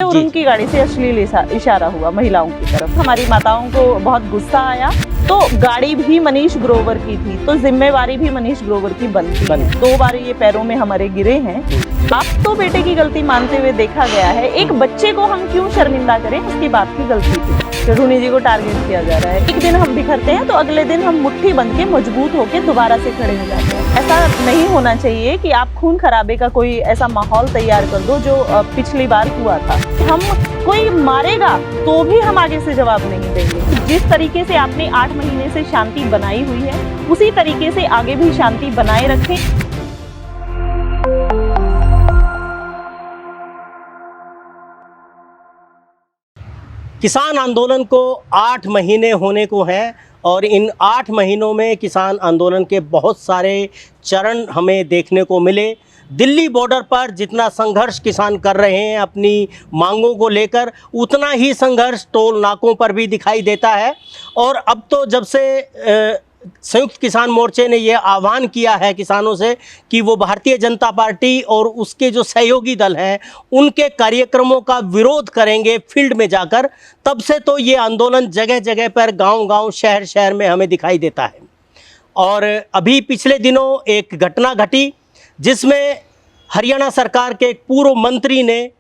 और उनकी गाड़ी से अश्लील इशारा हुआ महिलाओं की तरफ। हमारी माताओं को बहुत गुस्सा आया। तो गाड़ी भी मनीष ग्रोवर की थी, तो जिम्मेवारी भी मनीष ग्रोवर की बनती है। 2 बार ये पैरों में हमारे गिरे हैं। अब तो बेटे की गलती मानते हुए देखा गया है। एक बच्चे को हम क्यों शर्मिंदा करें, उसकी बात की गलती थी। चढ़ूनी जी को टारगेट किया जा रहा है। एक दिन हम बिखरते हैं तो अगले दिन हम मुट्ठी बंध के मजबूत होकर दोबारा से खड़े हो जाते हैं। ऐसा नहीं होना चाहिए कि आप खून खराबे का कोई ऐसा माहौल तैयार कर दो जो पिछली बार हुआ था। हम कोई मारेगा तो भी हम आगे से जवाब नहीं देंगे। जिस तरीके से आपने 8 महीने से शांति बनाई हुई है, उसी तरीके से आगे भी शांति बनाए रखें। किसान आंदोलन को 8 महीने होने को हैं और इन 8 महीनों में किसान आंदोलन के बहुत सारे चरण हमें देखने को मिले। दिल्ली बॉर्डर पर जितना संघर्ष किसान कर रहे हैं अपनी मांगों को लेकर, उतना ही संघर्ष टोल नाकों पर भी दिखाई देता है। और अब तो जब से संयुक्त किसान मोर्चे ने यह आह्वान किया है किसानों से कि वो भारतीय जनता पार्टी और उसके जो सहयोगी दल हैं उनके कार्यक्रमों का विरोध करेंगे फील्ड में जाकर, तब से तो ये आंदोलन जगह जगह पर, गांव-गांव, शहर-शहर में हमें दिखाई देता है। और अभी पिछले दिनों एक घटना घटी जिसमें हरियाणा सरकार के एक पूर्व मंत्री ने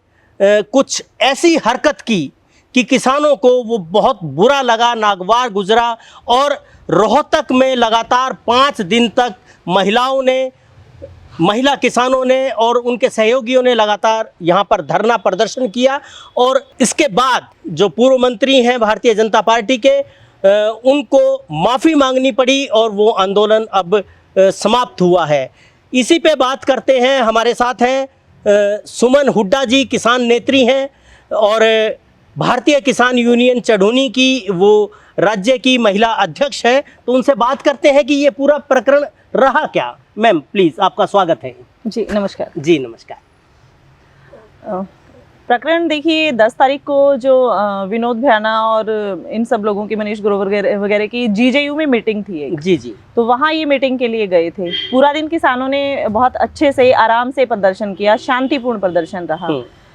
कुछ ऐसी हरकत की कि किसानों को वो बहुत बुरा लगा, नागवार गुजरा। और रोहतक में लगातार 5 दिन तक महिला किसानों ने और उनके सहयोगियों ने लगातार यहाँ पर धरना प्रदर्शन किया। और इसके बाद जो पूर्व मंत्री हैं भारतीय जनता पार्टी के, उनको माफ़ी मांगनी पड़ी और वो आंदोलन अब समाप्त हुआ है। इसी पे बात करते हैं। हमारे साथ हैं सुमन हुड्डा जी, किसान नेत्री हैं और भारतीय किसान यूनियन चढ़ूनी की वो राज्य की महिला अध्यक्ष है। तो उनसे बात करते हैं कि ये पूरा प्रकरण रहा क्या। मैम प्लीज़, आपका स्वागत है। जी नमस्कार। जी नमस्कार। प्रकरण देखिए, 10 तारीख को जो विनोद भ्याना और इन सब लोगों की, मनीष ग्रोवर वगैरह की जीजेयू में मीटिंग थी एक। जी जी। तो वहाँ ये मीटिंग के लिए गए थे। पूरा दिन किसानों ने बहुत अच्छे से, आराम से प्रदर्शन किया, शांतिपूर्ण प्रदर्शन रहा।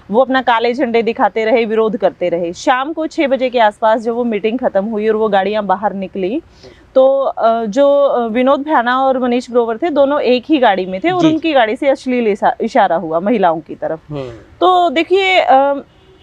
वो अपना काले झंडे दिखाते रहे, विरोध करते रहे। शाम को 6 बजे के आसपास जब वो मीटिंग खत्म हुई और वो गाड़ियां बाहर निकली, तो जो विनोद भ्याना और मनीष ग्रोवर थे, दोनों एक ही गाड़ी में थे और उनकी गाड़ी से अश्लील इशारा हुआ महिलाओं की तरफ। तो देखिए,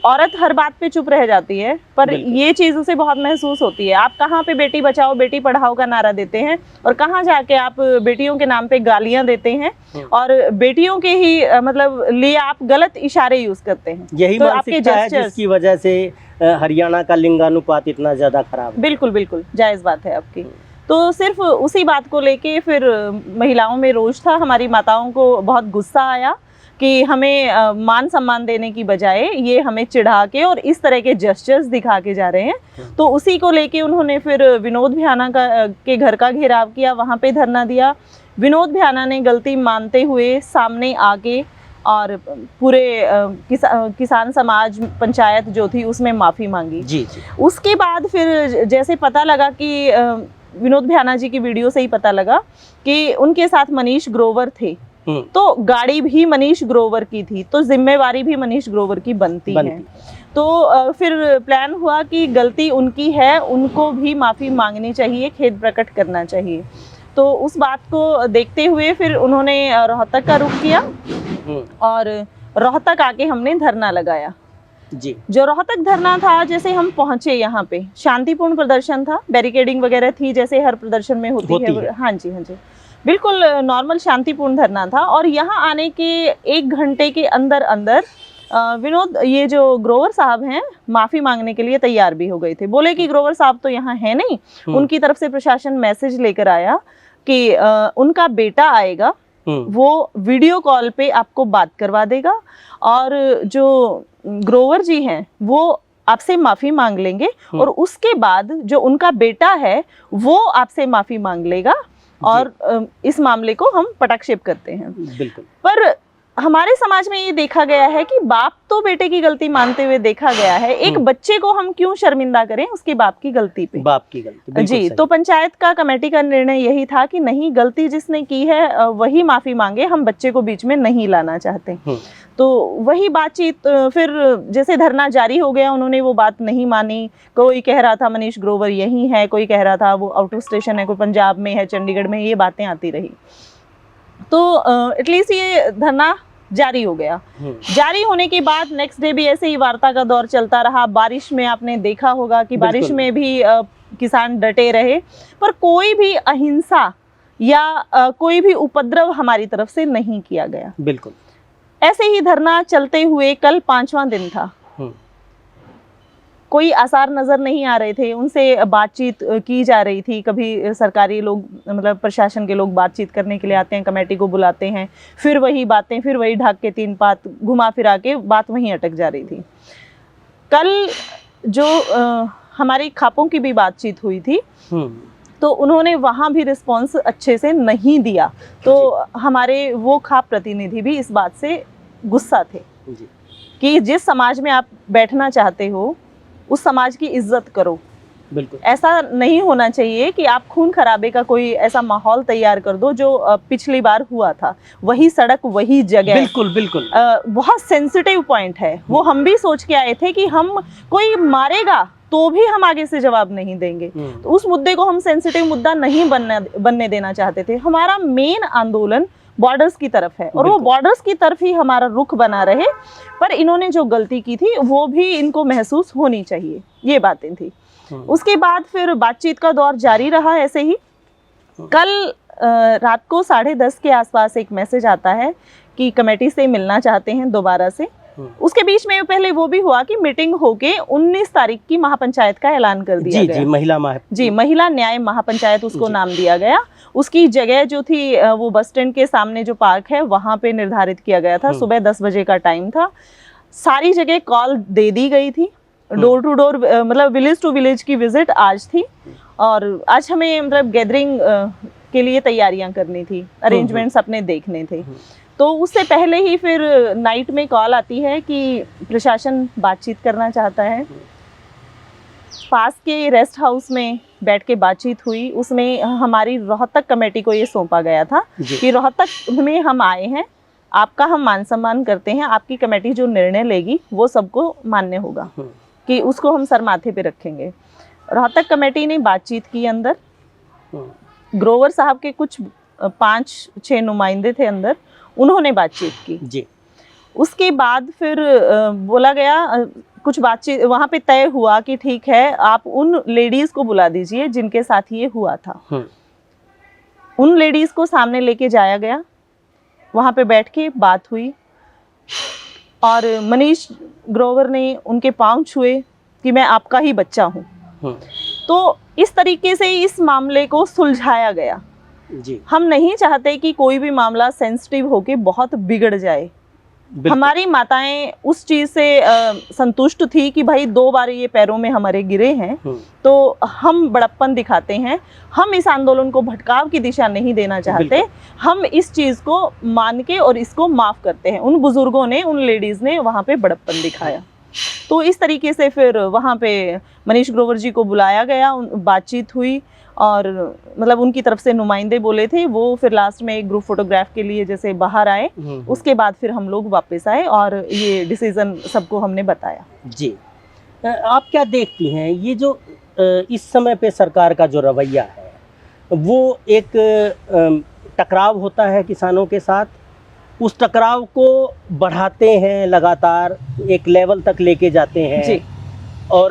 औरत हर बात पे चुप रह जाती है, पर ये चीज उसे बहुत महसूस होती है। आप कहाँ पे बेटी बचाओ बेटी पढ़ाओ का नारा देते हैं और कहाँ जाके आप बेटियों के नाम पे गालियां देते हैं और बेटियों के ही मतलब लिए आप गलत इशारे यूज करते हैं। यही तो मानसिकता है जिसकी वजह से हरियाणा का लिंगानुपात इतना ज्यादा खराब है। बिल्कुल बिल्कुल जायज बात है आपकी। तो सिर्फ उसी बात को लेके फिर महिलाओं में रोष था। हमारी माताओं को बहुत गुस्सा आया कि हमें मान सम्मान देने की बजाय ये हमें चिढ़ा के और इस तरह के जेस्चर्स दिखा के जा रहे हैं। तो उसी को लेके उन्होंने फिर विनोद भ्याना के घर का घेराव किया, वहाँ पे धरना दिया। विनोद भ्याना ने गलती मानते हुए सामने आके और पूरे किसान समाज, पंचायत जो थी उसमें माफ़ी मांगी। जी जी। उसके बाद फिर जैसे पता लगा कि विनोद भ्याना जी की वीडियो से ही पता लगा कि उनके साथ मनीष ग्रोवर थे, तो गाड़ी भी मनीष ग्रोवर की थी, तो जिम्मेवारी भी मनीष ग्रोवर की बनती है। तो फिर प्लान हुआ कि गलती उनकी है, उनको भी माफ़ी मांगनी चाहिए, खेद प्रकट करना चाहिए। तो उस बात को देखते हुए फिर उन्होंने रोहतक का रुख किया और रोहतक आके हमने धरना लगाया। जी। जो रोहतक धरना था, जैसे हम पहुंचे यहाँ पे शांतिपूर्ण प्रदर्शन था, बैरिकेडिंग वगैरह थी जैसे हर प्रदर्शन में होती है। हाँ जी हाँ जी, बिल्कुल नॉर्मल शांतिपूर्ण धरना था। और यहाँ आने के 1 घंटे के अंदर अंदर विनोद, ये जो ग्रोवर साहब हैं, माफ़ी मांगने के लिए तैयार भी हो गए थे। बोले कि ग्रोवर साहब तो यहाँ है नहीं, उनकी तरफ से प्रशासन मैसेज लेकर आया कि उनका बेटा आएगा, वो वीडियो कॉल पे आपको बात करवा देगा और जो ग्रोवर जी हैं वो आपसे माफ़ी मांग लेंगे और उसके बाद जो उनका बेटा है वो आपसे माफ़ी मांग लेगा और इस मामले को हम पटाक्षेप करते हैं। बिल्कुल। पर हमारे समाज में ये देखा गया है कि बाप तो बेटे की गलती मानते हुए देखा गया है। एक बच्चे को हम क्यों शर्मिंदा करें उसके बाप की गलती पे। बाप की गलती जी। तो पंचायत का कमेटी का निर्णय यही था कि नहीं, गलती जिसने की है वही माफी मांगे, हम बच्चे को बीच में नहीं लाना चाहते। तो वही बातचीत फिर जैसे धरना जारी हो गया, उन्होंने वो बात नहीं मानी। कोई कह रहा था मनीष ग्रोवर यहीं है, कोई कह रहा था वो आउट ऑफ स्टेशन है, कोई पंजाब में है, चंडीगढ़ में, ये बातें आती रही। तो एटलीस्ट ये धरना जारी हो गया। जारी होने के बाद नेक्स्ट डे भी ऐसे ही वार्ता का दौर चलता रहा। बारिश में आपने देखा होगा कि बारिश में भी किसान डटे रहे, पर कोई भी अहिंसा या कोई भी उपद्रव हमारी तरफ से नहीं किया गया। बिल्कुल ऐसे ही धरना चलते हुए कल 5वां दिन था। कोई आसार नजर नहीं आ रहे थे, उनसे बातचीत की जा रही थी। कभी सरकारी लोग, मतलब प्रशासन के लोग बातचीत करने के लिए आते हैं, कमेटी को बुलाते हैं, फिर वही बातें, फिर वही ढाक के तीन बात घुमा फिरा के बात वहीं अटक जा रही थी। कल जो हमारी खापों की भी बातचीत हुई थी, तो उन्होंने वहाँ भी रिस्पॉन्स अच्छे से नहीं दिया। तो हमारे वो खाप प्रतिनिधि भी इस बात से गुस्सा थे कि जिस समाज में आप बैठना चाहते हो उस समाज की इज्जत करो। बिल्कुल ऐसा नहीं होना चाहिए कि आप खून खराबे का कोई ऐसा माहौल तैयार कर दो जो पिछली बार हुआ था। वही सड़क, वही जगह, बिल्कुल बिल्कुल बहुत सेंसिटिव पॉइंट है वो। हम भी सोच के आए थे कि हम, कोई मारेगा तो भी हम आगे से जवाब नहीं देंगे। तो उस मुद्दे को हम सेंसिटिव मुद्दा नहीं बनने देना चाहते थे। हमारा मेन आंदोलन बॉर्डर्स की तरफ है और वो बॉर्डर्स की तरफ ही हमारा रुख बना रहे। पर इन्होंने जो गलती की थी वो भी इनको महसूस होनी चाहिए, ये बातें थी। उसके बाद फिर बातचीत का दौर जारी रहा ऐसे ही। कल रात को 10:30 के आसपास एक मैसेज आता है कि कमेटी से मिलना चाहते हैं दोबारा से। उसके बीच में पहले वो भी हुआ कि मीटिंग होके 19 तारीख की महापंचायत का ऐलान कर दिया गया। महिला न्याय महापंचायत उसको नाम दिया गया। उसकी जगह जो थी वो बस स्टैंड के सामने जो पार्क है वहां पे निर्धारित किया गया था। सुबह 10 बजे का टाइम था। सारी जगह कॉल दे दी गई थी। डोर टू डोर, मतलब विलेज टू विलेज की विजिट आज थी। और आज हमें मतलब गैदरिंग के लिए तैयारियां करनी थी, अरेंजमेंट्स अपने देखने थे। तो उससे पहले ही फिर नाइट में कॉल आती है कि प्रशासन बातचीत करना चाहता है। पास के रेस्ट हाउस में बैठ के बातचीत हुई। उसमें हमारी रोहतक कमेटी को ये सौंपा गया था कि रोहतक में हम आए हैं, आपका हम मान सम्मान करते हैं, आपकी कमेटी जो निर्णय लेगी वो सबको मान्य होगा, कि उसको हम सर माथे पे रखेंगे। रोहतक कमेटी ने बातचीत की अंदर। ग्रोवर साहब के कुछ 5-6 नुमाइंदे थे अंदर, उन्होंने बातचीत की जी। उसके बाद फिर बोला गया, कुछ बातचीत वहाँ पे तय हुआ कि ठीक है, आप उन लेडीज को बुला दीजिए जिनके साथ ये हुआ था। उन लेडीज को सामने लेके जाया गया, वहाँ पे बैठ के बात हुई और मनीष ग्रोवर ने उनके पांव छुए कि मैं आपका ही बच्चा हूँ। तो इस तरीके से इस मामले को सुलझाया गया जी। हम नहीं चाहते कि कोई भी मामला सेंसिटिव होके बहुत बिगड़ जाए। हमारी माताएं उस चीज से संतुष्ट थी कि भाई 2 बार ये पैरों में हमारे गिरे हैं, तो हम बड़प्पन दिखाते हैं। हम इस आंदोलन को भटकाव की दिशा नहीं देना चाहते। हम इस चीज को मान के और इसको माफ करते हैं। उन बुजुर्गों ने, उन लेडीज ने वहां पे बड़प्पन दिखाया। तो इस तरीके से फिर वहाँ पे मनीष ग्रोवर जी को बुलाया गया, बातचीत हुई और मतलब उनकी तरफ से नुमाइंदे बोले थे, वो फिर लास्ट में एक ग्रुप फोटोग्राफ के लिए जैसे बाहर आए। उसके बाद फिर हम लोग वापस आए और ये डिसीजन सबको हमने बताया जी। आप क्या देखती हैं, ये जो इस समय पे सरकार का जो रवैया है वो एक टकराव होता है किसानों के साथ, उस टकराव को बढ़ाते हैं, लगातार एक लेवल तक लेके जाते हैं जी। और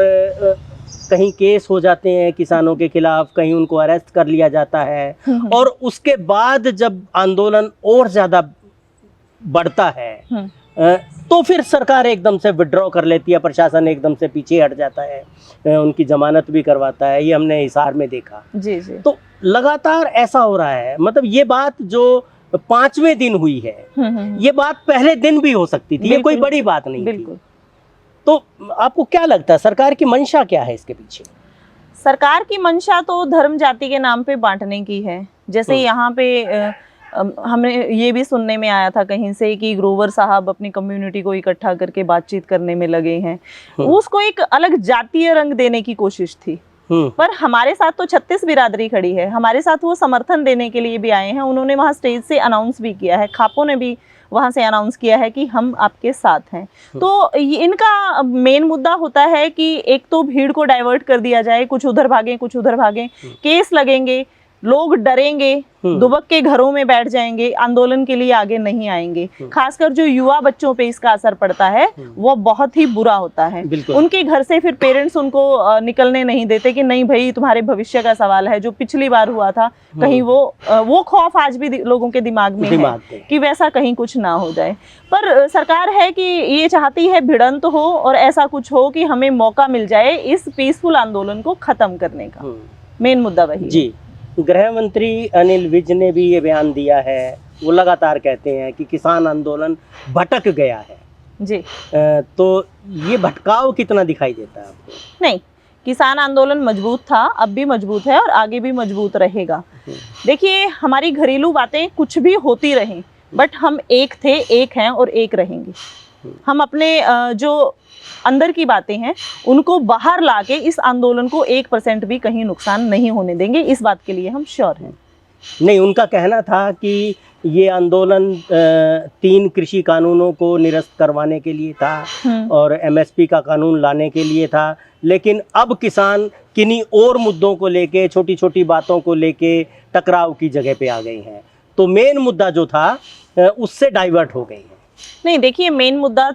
कहीं केस हो जाते हैं किसानों के खिलाफ, कहीं उनको अरेस्ट कर लिया जाता है और उसके बाद जब आंदोलन और ज़्यादा बढ़ता है तो फिर सरकार एकदम से विड्रॉ कर लेती है, प्रशासन एकदम से पीछे हट जाता है, उनकी जमानत भी करवाता है। ये हमने हिसार में देखा जी जी। तो लगातार ऐसा हो रहा है। मतलब ये बात जो 5वें दिन हुई है, ये बात पहले दिन भी हो सकती थी, ये कोई बड़ी बात नहीं थी। तो आपको क्या लगता है सरकार की मंशा क्या है इसके पीछे? सरकार की मंशा तो धर्म जाति के नाम पे बांटने की है। जैसे यहाँ पे हमें ये भी सुनने में आया था कहीं से कि ग्रोवर साहब अपनी कम्युनिटी को इकट्ठा करके बातचीत करने में लगे हैं। उसको एक अलग जातीय रंग देने की कोशिश थी। पर हमारे साथ तो 36 बिरादरी खड़ी है, हमारे साथ वो समर्थन देने के लिए भी आए हैं। उन्होंने वहाँ स्टेज से अनाउंस भी किया है, खापों ने भी वहां से अनाउंस किया है कि हम आपके साथ हैं। तो इनका मेन मुद्दा होता है कि एक तो भीड़ को डाइवर्ट कर दिया जाए, कुछ उधर भागें कुछ उधर भागें, केस लगेंगे, लोग डरेंगे, दुबक के घरों में बैठ जाएंगे, आंदोलन के लिए आगे नहीं आएंगे। खासकर जो युवा बच्चों पे इसका असर पड़ता है वो बहुत ही बुरा होता है। उनके घर से फिर पेरेंट्स उनको निकलने नहीं देते कि नहीं भाई तुम्हारे भविष्य का सवाल है। जो पिछली बार हुआ था कहीं वो खौफ आज भी लोगों के दिमाग में है कि वैसा कहीं कुछ ना हो जाए। पर सरकार है कि ये चाहती है भिड़ंत हो और ऐसा कुछ हो कि हमें मौका मिल जाए इस पीसफुल आंदोलन को खत्म करने का। मेन मुद्दा वही जी। गृह मंत्री अनिल विज ने भी ये बयान दिया है, वो लगातार कहते हैं कि किसान आंदोलन भटक गया है जी। तो ये भटकाव कितना दिखाई देता है आपको? नहीं, किसान आंदोलन मजबूत था, अब भी मजबूत है और आगे भी मजबूत रहेगा। देखिए हमारी घरेलू बातें कुछ भी होती रहें, बट हम एक थे, एक हैं और एक रहेंगे। हम अपने जो अंदर की बातें हैं उनको बाहर लाके इस आंदोलन को 1% भी कहीं नुकसान नहीं होने देंगे, इस बात के लिए हम श्योर हैं। नहीं, उनका कहना था कि ये आंदोलन 3 कृषि कानूनों को निरस्त करवाने के लिए था और एमएसपी का कानून लाने के लिए था, लेकिन अब किसान किन्हीं और मुद्दों को लेके, छोटी छोटी बातों को लेके टकराव की जगह पे आ गए हैं। तो मेन मुद्दा जो था उससे डाइवर्ट हो गए हैं। नहीं, देखिए मेन मुद्दा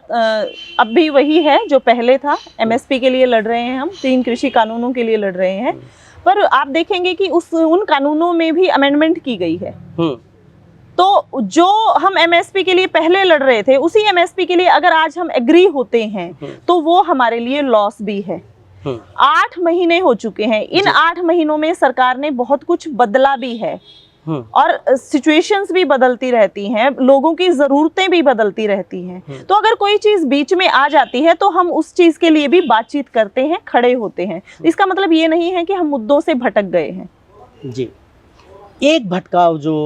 अब भी वही है जो पहले था। एमएसपी के लिए लड़ रहे हैं हम, 3 कृषि कानूनों के लिए लड़ रहे हैं, पर आप देखेंगे कि उन कानूनों में भी अमेंडमेंट की गई है। तो जो हम एमएसपी के लिए पहले लड़ रहे थे उसी एमएसपी के लिए अगर आज हम एग्री होते हैं तो वो हमारे लिए लॉस भी है। 8 महीने हो चुके हैं, इन 8 महीनों में सरकार ने बहुत कुछ बदला भी है और सिचुएशंस भी बदलती रहती हैं, लोगों की ज़रूरतें भी बदलती रहती हैं। तो अगर कोई चीज़ बीच में आ जाती है तो हम उस चीज़ के लिए भी बातचीत करते हैं, खड़े होते हैं। इसका मतलब ये नहीं है कि हम मुद्दों से भटक गए हैं जी। एक भटकाव जो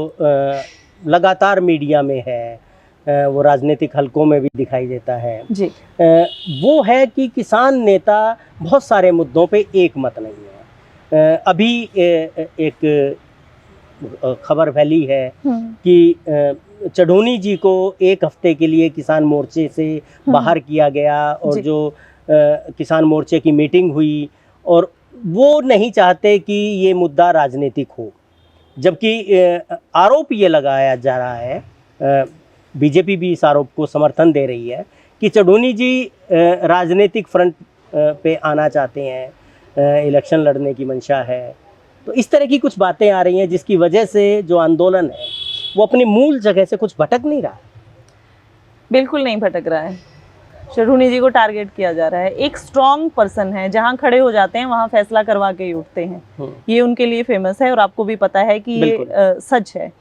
लगातार मीडिया में है, वो राजनीतिक हलकों में भी दिखाई देता है जी, वो है कि किसान नेता बहुत सारे मुद्दों पे एक मत नहीं है। अभी एक खबर फैली है कि चढ़ूनी जी को 1 हफ्ते के लिए किसान मोर्चे से बाहर किया गया और जो किसान मोर्चे की मीटिंग हुई और वो नहीं चाहते कि ये मुद्दा राजनीतिक हो, जबकि आरोप ये लगाया जा रहा है, बीजेपी भी इस आरोप को समर्थन दे रही है कि चढ़ूनी जी राजनीतिक फ्रंट पे आना चाहते हैं, इलेक्शन लड़ने की मंशा है। तो इस तरह की कुछ बातें आ रही हैं जिसकी वजह से जो आंदोलन है वो अपनी मूल जगह से कुछ भटक नहीं रहा। बिल्कुल नहीं भटक रहा है। चढ़ूनी जी को टारगेट किया जा रहा है। एक स्ट्रॉन्ग पर्सन है, जहां खड़े हो जाते हैं वहां फैसला करवा के ही उठते हैं, ये उनके लिए फेमस है और आपको भी पता है कि ये सच है।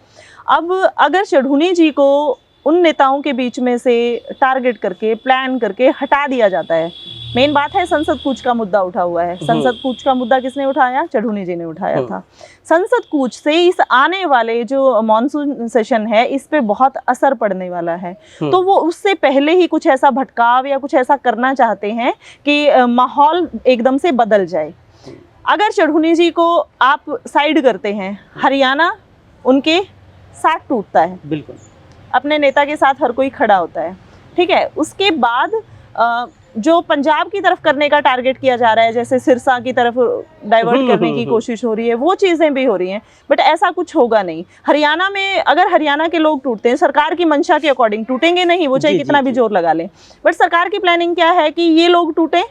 अब अगर चढ़ूनी जी को उन नेताओं के बीच में से टारगेट करके, प्लान करके हटा दिया जाता है, मेन बात है संसद कूच का मुद्दा उठा हुआ है। संसद कूच का मुद्दा किसने उठाया? चढ़ूनी जी ने उठाया था। संसद कूच से इस आने वाले जो मॉनसून सेशन है इस पे बहुत असर पड़ने वाला है। तो वो उससे पहले ही कुछ ऐसा भटकाव या कुछ ऐसा करना चाहते हैं कि माहौल एकदम से बदल जाए। अगर चढ़ूनी जी को आप साइड करते हैं, हरियाणा उनके साथ टूटता है, बिल्कुल अपने नेता के साथ हर कोई खड़ा होता है, ठीक है। उसके बाद जो पंजाब की तरफ करने का टारगेट किया जा रहा है, जैसे सिरसा की तरफ डाइवर्ट करने की कोशिश हो रही है, वो चीज़ें भी हो रही हैं, बट ऐसा कुछ होगा नहीं। हरियाणा में अगर हरियाणा के लोग टूटते हैं, सरकार की मंशा के अकॉर्डिंग टूटेंगे नहीं, वो चाहे कितना भी जोर लगा लें, बट सरकार की प्लानिंग क्या है कि ये लोग टूटें,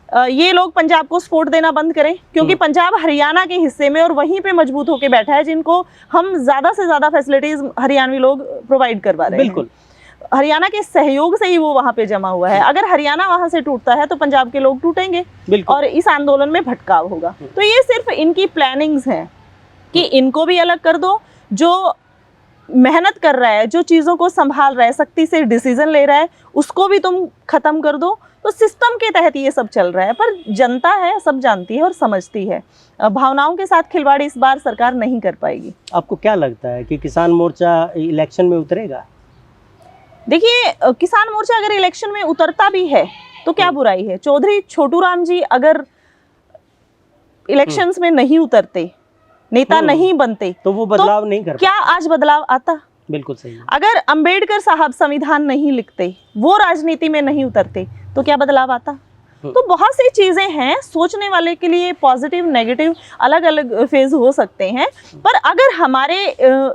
ये लोग पंजाब को सपोर्ट देना बंद करें, क्योंकि पंजाब हरियाणा के हिस्से में और वहीं पे मजबूत होकर बैठा है, जिनको हम ज़्यादा से ज़्यादा फैसिलिटीज़ हरियाणवी लोग प्रोवाइड करवा रहे हैं। बिल्कुल हरियाणा के सहयोग से ही वो वहाँ पे जमा हुआ है। अगर हरियाणा वहाँ से टूटता है तो पंजाब के लोग टूटेंगे और इस आंदोलन में भटकाव होगा। तो ये सिर्फ इनकी प्लानिंग्स हैं कि इनको भी अलग कर दो, जो मेहनत कर रहा है, जो चीज़ों को संभाल रहा है, सख्ती से डिसीजन ले रहा है, उसको भी तुम खत्म कर दो। तो सिस्टम के तहत ये सब चल रहा है, पर जनता है, सब जानती है और समझती है। भावनाओं के साथ खिलवाड़ इस बार सरकार नहीं कर पाएगी। आपको क्या लगता है कि किसान मोर्चा इलेक्शन में उतरेगा? देखिए, किसान मोर्चा अगर इलेक्शन में उतरता भी है तो क्या बुराई है? चौधरी छोटू राम जी अगर इलेक्शंस में नहीं उतरते, नेता नहीं बनते, तो वो बदलाव नहीं कर क्या आज बदलाव आता? बिल्कुल सही है। अगर अंबेडकर साहब संविधान नहीं लिखते, वो राजनीति में नहीं उतरते, तो क्या बदलाव आता? तो बहुत सी चीजें हैं, सोचने वाले के लिए पॉजिटिव नेगेटिव अलग अलग फेज हो सकते हैं, पर अगर हमारे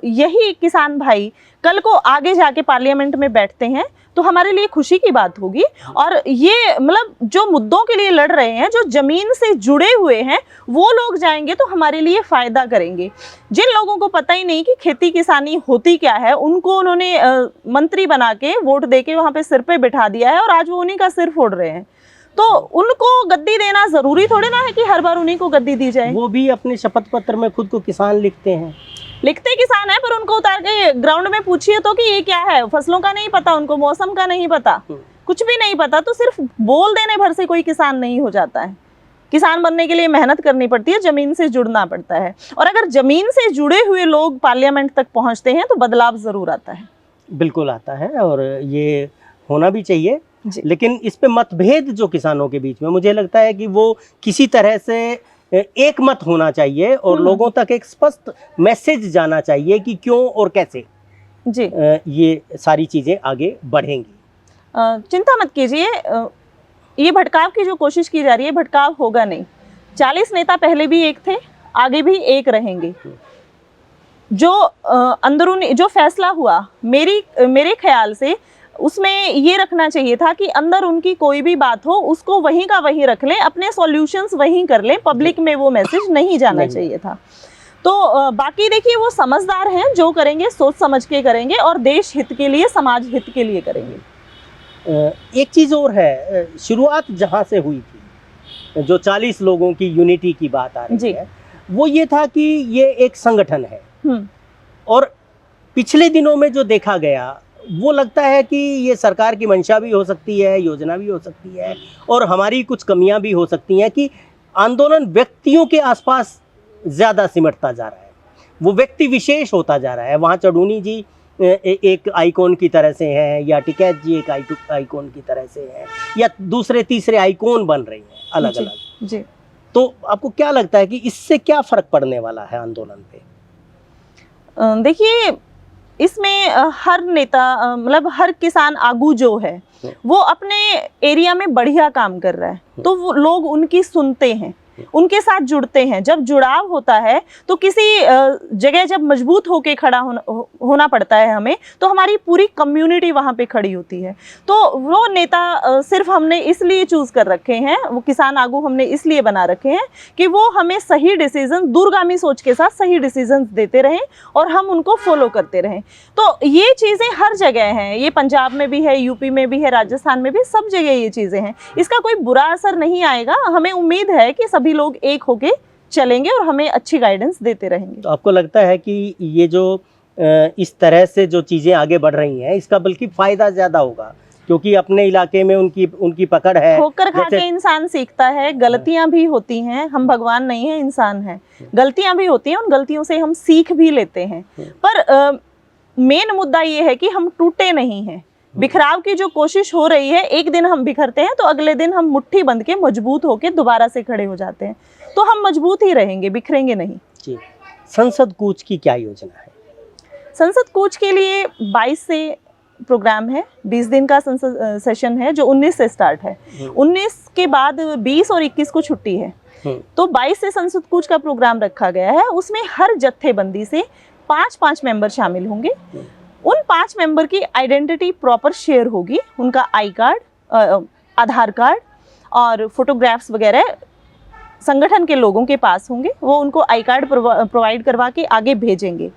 यही किसान भाई कल को आगे जाके पार्लियामेंट में बैठते हैं तो हमारे लिए खुशी की बात होगी। और ये मतलब जो मुद्दों के लिए लड़ रहे हैं, जो जमीन से जुड़े हुए हैं, वो लोग जाएंगे तो हमारे लिए फायदा करेंगे। जिन लोगों को पता ही नहीं कि खेती किसानी होती क्या है, उनको उन्होंने मंत्री बना के वोट दे के वहां पे सिर पे बिठा दिया है और आज वो उन्हीं का सिर फोड़ रहे हैं। तो उनको गद्दी देना जरूरी थोड़े ना है कि हर बार उन्हीं को गद्दी दी जाए। वो भी अपने शपथ पत्र में खुद को किसान लिखते हैं। लिखते किसान है, पर उनको उतार के ग्राउंड में पूछिए तो कि ये क्या है, फसलों का नहीं पता उनको, मौसम का नहीं पता, कुछ भी नहीं पता। तो सिर्फ बोल देने भर से कोई किसान नहीं हो जाता है। किसान बनने के लिए मेहनत करनी पड़ती है, जमीन से जुड़ना पड़ता है, और अगर जमीन से जुड़े हुए लोग पार्लियामेंट तक पहुंचते हैं तो बदलाव जरूर आता है। बिल्कुल आता है, और ये होना भी चाहिए। लेकिन इस पे मतभेद जो किसानों के बीच में, मुझे लगता है कि वो किसी तरह से एक मत होना चाहिए और लोगों तक एक स्पष्ट मैसेज जाना चाहिए कि क्यों और कैसे जी ये सारी चीज़ें आगे बढ़ेंगी। चिंता मत कीजिए, ये भटकाव की जो कोशिश की जा रही है, भटकाव होगा नहीं। 40 नेता पहले भी एक थे, आगे भी एक रहेंगे। जो अंदरूनी जो फैसला हुआ, मेरे ख्याल से उसमें ये रखना चाहिए था कि अंदर उनकी कोई भी बात हो उसको वहीं का वहीं रख लें, अपने सॉल्यूशंस वहीं कर लें, पब्लिक में वो मैसेज नहीं जाना चाहिए था। तो बाकी देखिए, वो समझदार हैं, जो करेंगे सोच समझ के करेंगे और देश हित के लिए, समाज हित के लिए करेंगे। एक चीज़ और है, शुरुआत जहाँ से हुई थी, जो 40 लोगों की यूनिटी की बात आ रही है, वो ये था कि ये एक संगठन है। और पिछले दिनों में जो देखा गया, वो लगता है कि ये सरकार की मंशा भी हो सकती है, योजना भी हो सकती है, और हमारी कुछ कमियां भी हो सकती हैं कि आंदोलन व्यक्तियों के आसपास ज़्यादा सिमटता जा रहा है, वो व्यक्ति विशेष होता जा रहा है। वहाँ चढ़ूनी जी एक आइकॉन की तरह से हैं, या टिकैत जी एक आइकॉन की तरह से हैं, या दूसरे तीसरे आइकॉन बन रही हैं अलग अलग। जी। तो आपको क्या लगता है कि इससे क्या फ़र्क पड़ने वाला है आंदोलन पे? देखिए, इसमें हर नेता मतलब हर किसान आगू जो है, वो अपने एरिया में बढ़िया काम कर रहा है, तो वो लोग उनकी सुनते हैं, उनके साथ जुड़ते हैं। जब जुड़ाव होता है तो किसी जगह जब मजबूत होके खड़ा होना पड़ता है हमें, तो हमारी पूरी कम्युनिटी वहाँ पे खड़ी होती है। तो वो नेता सिर्फ हमने इसलिए चूज कर रखे हैं, वो किसान आगू हमने इसलिए बना रखे हैं कि वो हमें सही डिसीजन, दूरगामी सोच के साथ सही डिसीजन देते रहें और हम उनको फॉलो करते रहें। तो ये चीज़ें हर जगह हैं, ये पंजाब में भी है, यूपी में भी है, राजस्थान में भी, सब जगह ये चीज़ें हैं। इसका कोई बुरा असर नहीं आएगा। हमें उम्मीद है कि सभी लोग एक होके चलेंगे और हमें अच्छी गाइडेंस देते रहेंगे। तो आपको लगता है कि ये जो इस तरह से जो चीज़ें आगे बढ़ रही हैं, इसका बल्कि फ़ायदा ज़्यादा होगा, क्योंकि अपने इलाके में उनकी पकड़ है। ठोकर खा के इंसान सीखता है, गलतियां भी होती हैं, हम भगवान नहीं हैं, इंसान हैं, गलतियां भी होती हैं, उन गलतियों से हम सीख भी लेते हैं। पर मेन मुद्दा ये है कि हम टूटे नहीं हैं। बिखराव की जो कोशिश हो रही है, एक दिन हम बिखरते हैं तो अगले दिन हम मुट्ठी बंध के मजबूत होके दोबारा से खड़े हो जाते हैं। तो हम मजबूत ही रहेंगे, बिखरेंगे नहीं। जी। संसद कूच की क्या योजना है? संसद कूच के लिए 22 से प्रोग्राम है, 20 दिन का संसद सेशन है जो 19 से स्टार्ट है। 19 के बाद 20 और 21 को छुट्टी है, तो 22 से संसद कूच का प्रोग्राम रखा गया है। उसमें हर जत्थेबंदी से 5-5 मेंबर शामिल होंगे। उन 5 मेंबर की आइडेंटिटी प्रॉपर शेयर होगी, उनका आई कार्ड, आधार कार्ड और फोटोग्राफ्स वगैरह संगठन के लोगों के पास होंगे। वो उनको आई कार्ड प्रोवाइड करवा के आगे भेजेंगे।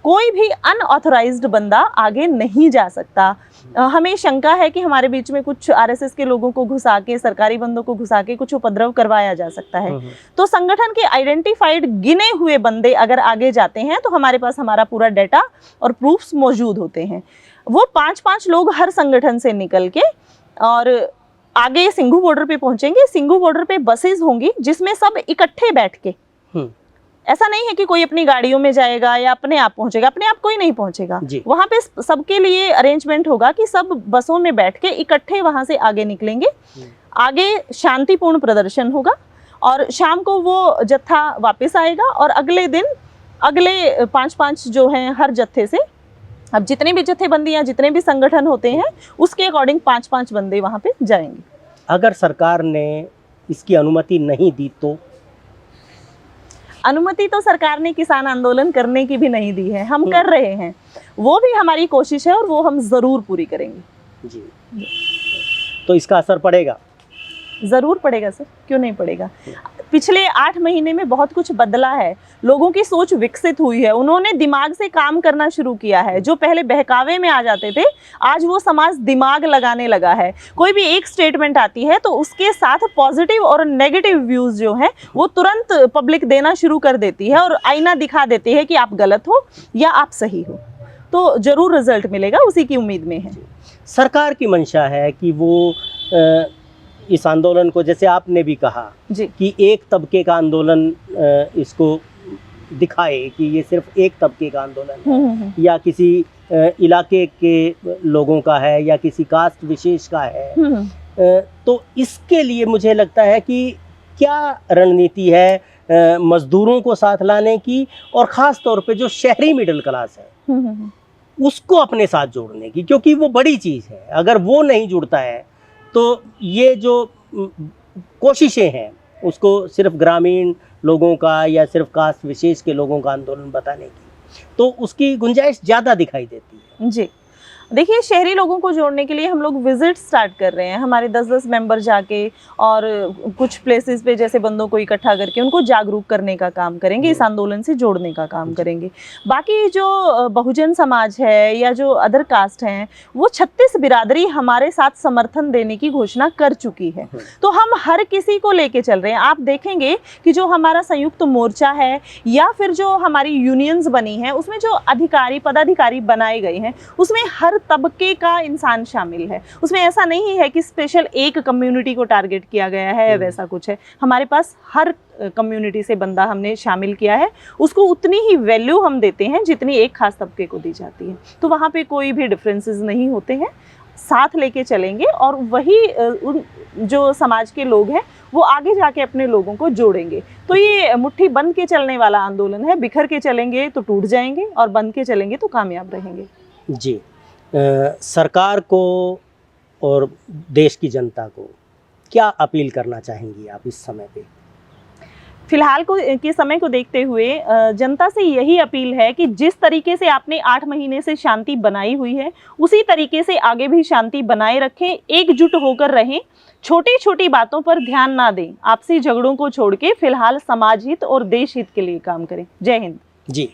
कोई भी अनऑथराइज्ड बंदा आगे नहीं जा सकता। हमें शंका है कि हमारे बीच में कुछ आरएसएस के लोगों को घुसा के, सरकारी बंदों को घुसा के कुछ उपद्रव करवाया जा सकता है। तो संगठन के आइडेंटिफाइड गिने हुए बंदे अगर आगे जाते हैं तो हमारे पास हमारा पूरा डेटा और प्रूफ्स मौजूद होते हैं। वो 5-5 लोग हर संगठन से निकल के और आगे सिंघू बॉर्डर पे पहुंचेंगे। सिंघू बॉर्डर पे बसेस होंगी जिसमें सब इकट्ठे बैठ के, ऐसा नहीं है कि कोई अपनी गाड़ियों में जाएगा या अपने आप पहुंचेगा, अपने आप कोई नहीं पहुंचेगा। वहां पे सबके लिए अरेंजमेंट होगा कि सब बसों में बैठ के इकट्ठे वहां से आगे निकलेंगे। आगे शांतिपूर्ण प्रदर्शन होगा और शाम को वो जत्था वापस आएगा और अगले दिन अगले 5-5 जो हैं हर जत्थे से अब जितने भी जत्थेबंदियां, जितने भी संगठन होते हैं, उसके अकॉर्डिंग 5-5 बंदे वहां पे जाएंगे। अगर सरकार ने इसकी अनुमति नहीं दी तो? अनुमति तो सरकार ने किसान आंदोलन करने की भी नहीं दी है, हम कर रहे हैं, वो भी हमारी कोशिश है और वो हम जरूर पूरी करेंगे। जी, तो इसका असर पड़ेगा? जरूर पड़ेगा सर, क्यों नहीं पड़ेगा। पिछले 8 महीने में बहुत कुछ बदला है, लोगों की सोच विकसित हुई है, उन्होंने दिमाग से काम करना शुरू किया है। जो पहले बहकावे में आ जाते थे, आज वो समाज दिमाग लगाने लगा है। कोई भी एक स्टेटमेंट आती है तो उसके साथ पॉजिटिव और नेगेटिव व्यूज जो हैं वो तुरंत पब्लिक देना शुरू कर देती है और आईना दिखा देती है कि आप गलत हो या आप सही हो। तो जरूर रिजल्ट मिलेगा, उसी की उम्मीद में है। सरकार की मंशा है कि वो इस आंदोलन को, जैसे आपने भी कहा जी, कि एक तबके का आंदोलन इसको दिखाए कि ये सिर्फ एक तबके का आंदोलन है या किसी इलाके के लोगों का है या किसी कास्ट विशेष का है। तो इसके लिए मुझे लगता है कि क्या रणनीति है मजदूरों को साथ लाने की, और ख़ास तौर पे जो शहरी मिडिल क्लास है उसको अपने साथ जोड़ने की, क्योंकि वो बड़ी चीज़ है। अगर वो नहीं जुड़ता है तो ये जो कोशिशें हैं उसको सिर्फ ग्रामीण लोगों का या सिर्फ कास्ट विशेष के लोगों का आंदोलन बताने की, तो उसकी गुंजाइश ज़्यादा दिखाई देती है। जी, देखिए, शहरी लोगों को जोड़ने के लिए हम लोग विजिट स्टार्ट कर रहे हैं। हमारे 10-10 मेंबर जाके और कुछ प्लेसेस पे जैसे बंदों को इकट्ठा करके उनको जागरूक करने का काम करेंगे, इस आंदोलन से जोड़ने का काम करेंगे। बाकी जो बहुजन समाज है या जो अदर कास्ट हैं, वो 36 बिरादरी हमारे साथ समर्थन देने की घोषणा कर चुकी है। तो हम हर किसी को लेके चल रहे हैं। आप देखेंगे कि जो हमारा संयुक्त मोर्चा है या फिर जो हमारी यूनियंस बनी है, उसमें जो अधिकारी पदाधिकारी बनाए गए हैं, उसमें हर तबके का इंसान शामिल है। उसमें ऐसा नहीं है कि स्पेशल एक कम्युनिटी को टारगेट किया गया है, वैसा कुछ है। हमारे पास हर कम्युनिटी से बंदा हमने शामिल किया है, उसको उतनी ही वैल्यू हम देते हैं जितनी एक खास तबके को दी जाती है। तो वहाँ पे कोई भी डिफरेंसेस नहीं होते हैं, साथ लेके चलेंगे और वही जो समाज के लोग हैं वो आगे जाके अपने लोगों को जोड़ेंगे। तो ये मुट्ठी बंद के चलने वाला आंदोलन है। बिखर के चलेंगे तो टूट जाएंगे और बंद के चलेंगे तो कामयाब रहेंगे। जी, सरकार को और देश की जनता को क्या अपील करना चाहेंगी आप इस समय पे? फिलहाल के समय को देखते हुए जनता से यही अपील है कि जिस तरीके से आपने 8 महीने से शांति बनाई हुई है, उसी तरीके से आगे भी शांति बनाए रखें, एकजुट होकर रहें, छोटी छोटी बातों पर ध्यान ना दें, आपसी झगड़ों को छोड़ के फिलहाल समाज हित और देश हित के लिए काम करें। जय हिंद। जी।